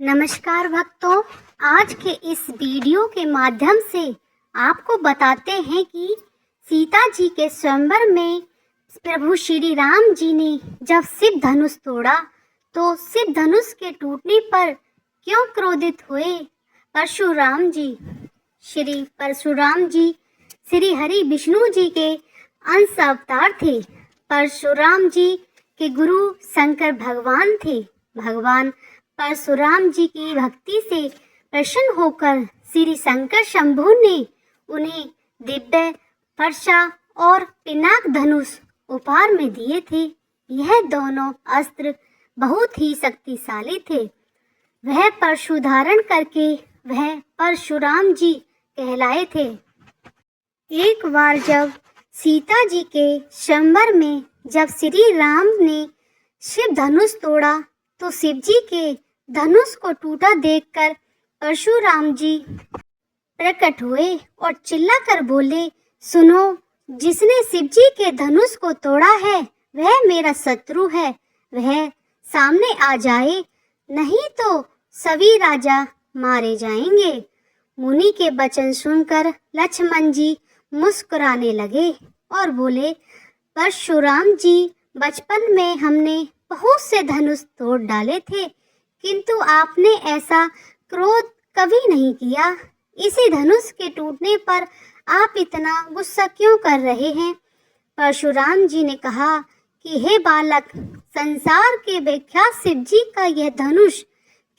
नमस्कार भक्तों, आज के इस वीडियो के माध्यम से आपको बताते हैं कि सीता जी के स्वयंवर में प्रभु श्री राम जी ने जब शिव धनुष तोड़ा तो शिव धनुष के टूटने पर क्यों क्रोधित हुए। परशुराम जी श्री हरि विष्णु जी के अंश अवतार थे। परशुराम जी के गुरु शंकर भगवान थे। भगवान परशुराम जी की भक्ति से प्रसन्न होकर श्री शंकर शंभु ने उन्हें दिव्य फरसा और पिनाक धनुष उपहार में दिए थे। यह दोनों अस्त्र बहुत ही शक्तिशाली थे। वह परशु धारण करके वह परशुराम जी कहलाए थे। एक बार जब सीता जी के स्वयंवर में जब श्री राम ने शिव धनुष तोड़ा तो शिव जी के धनुष को टूटा देखकर परशुराम जी प्रकट हुए और चिल्लाकर बोले, सुनो, जिसने शिव जी के धनुष को तोड़ा है वह मेरा शत्रु है। वह सामने आ जाए, नहीं तो सभी राजा मारे जाएंगे। मुनि के वचन सुनकर लक्ष्मण जी मुस्कुराने लगे और बोले, परशुराम जी, बचपन में हमने बहुत से धनुष तोड़ डाले थे, किंतु आपने ऐसा क्रोध कभी नहीं किया। इसी धनुष के टूटने पर आप इतना गुस्सा क्यों कर रहे हैं। परशुराम जी ने कहा कि हे बालक, संसार के विख्यात शिव जी का यह धनुष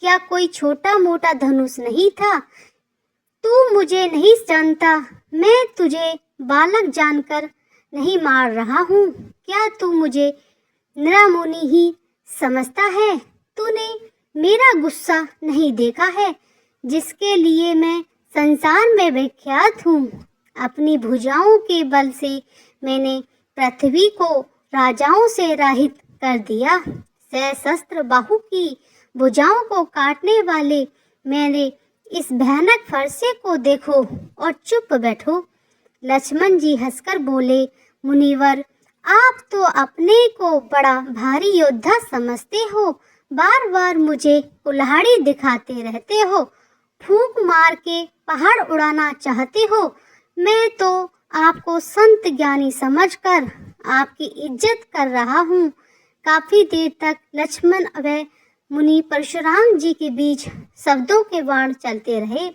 क्या कोई छोटा मोटा धनुष नहीं था। तू मुझे नहीं जानता, मैं तुझे बालक जानकर नहीं मार रहा हूँ। क्या तू मुझे निरामुनि ही समझता है। तूने मेरा गुस्सा नहीं देखा है, जिसके लिए मैं संसार में विख्यात हूँ। अपनी भुजाओं के बल से मैंने पृथ्वी को राजाओं से रहित कर दिया। सहस्त्र बाहु की भुजाओं को काटने वाले मेरे इस भयानक फरसे को देखो और चुप बैठो। लक्ष्मण जी हंसकर बोले, मुनिवर, आप तो अपने को बड़ा भारी योद्धा समझते हो, बार बार मुझे कुल्हाड़ी दिखाते रहते हो, फूंक मार के पहाड़ उड़ाना चाहते हो। मैं तो आपको संत ज्ञानी समझकर आपकी इज्जत कर रहा हूँ। काफी देर तक लक्ष्मण व मुनि परशुराम जी के बीच शब्दों के बाण चलते रहे।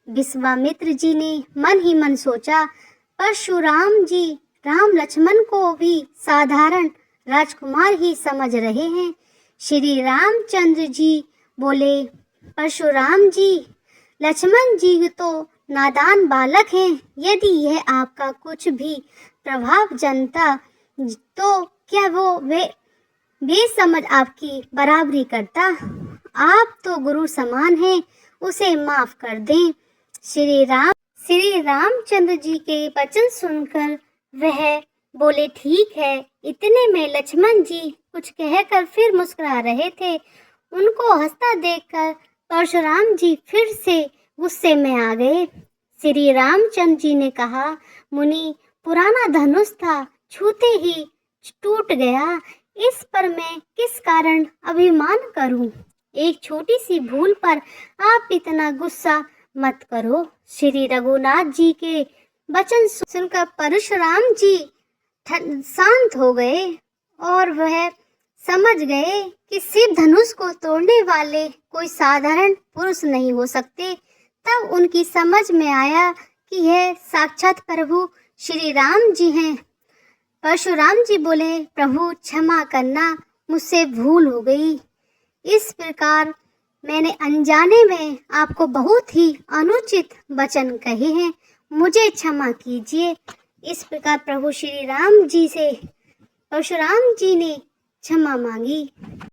विश्वामित्र जी ने मन ही मन सोचा, परशुराम जी राम लक्ष्मण को भी साधारण राजकुमार ही समझ रहे हैं। श्री रामचंद्र जी बोले, परशुराम जी, लक्ष्मण जी तो नादान बालक हैं। यदि यह आपका कुछ भी प्रभाव जनता तो क्या वो बेसमझ आपकी बराबरी करता। आप तो गुरु समान हैं, उसे माफ कर दें। श्री रामचंद्र जी के वचन सुनकर वह बोले, ठीक है। इतने में लक्ष्मण जी कुछ कहकर फिर मुस्कुरा रहे थे। उनको हंसता देखकर परशुराम जी फिर से गुस्से में आ गए। श्री रामचंद्र जी ने कहा, मुनि, पुराना धनुष था, छूते ही टूट गया। इस पर मैं किस कारण अभिमान करूं। एक छोटी सी भूल पर आप इतना गुस्सा मत करो। श्री रघुनाथ जी के वचन सुनकर परशुराम जी शांत हो गए और वह समझ गए कि शिव धनुष को तोड़ने वाले कोई साधारण पुरुष नहीं हो सकते। तब उनकी समझ में आया कि यह साक्षात प्रभु श्री राम जी हैं। परशुराम जी बोले, प्रभु क्षमा करना, मुझसे भूल हो गई। इस प्रकार मैंने अनजाने में आपको बहुत ही अनुचित वचन कहे हैं, मुझे क्षमा कीजिए। इस प्रकार प्रभु श्री राम जी से परशुराम जी ने क्षमा मांगी।